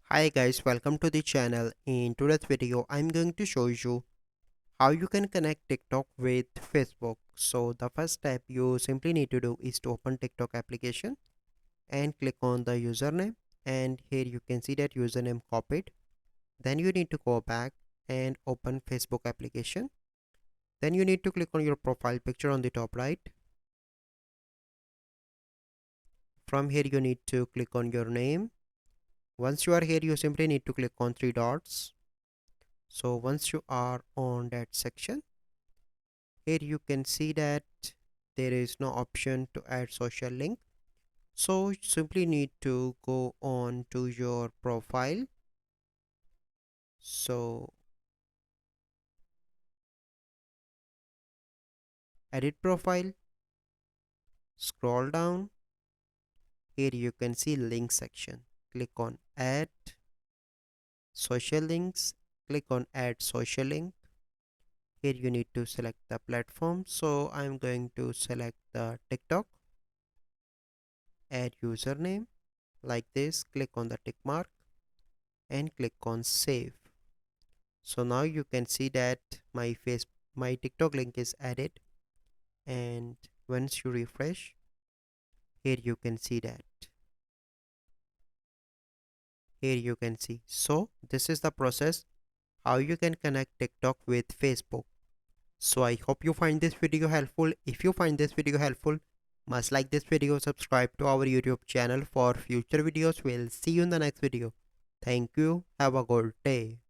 Hi guys, welcome to the channel. In today's video, I'm going to show you how you can connect TikTok with Facebook. So the first step you simply need to do is to open TikTok application and click on the username, and here you can see that username copied. Then you need to go back and open Facebook application. Then you need to click on your profile picture on the top right. From here you need to click on your name. Once you are here, you simply need to click on three dots. So once you are on that section, here you can see that there is no option to add social link. So you simply need to go on to your profile. So edit profile, scroll down. Here you can see link section. Click on add social links. Click on add social link. Here you need to select the platform. So I'm going to select the TikTok. Add username like this. Click on the tick mark and click on save. So now you can see that my TikTok link is added, and once you refresh, here you can see that. Here you can see. So this is the process how you can connect TikTok with Facebook. So I hope you find this video helpful. If you find this video helpful, must like this video, subscribe to our YouTube channel for future videos. We'll see you in the next video. Thank you. Have a good day.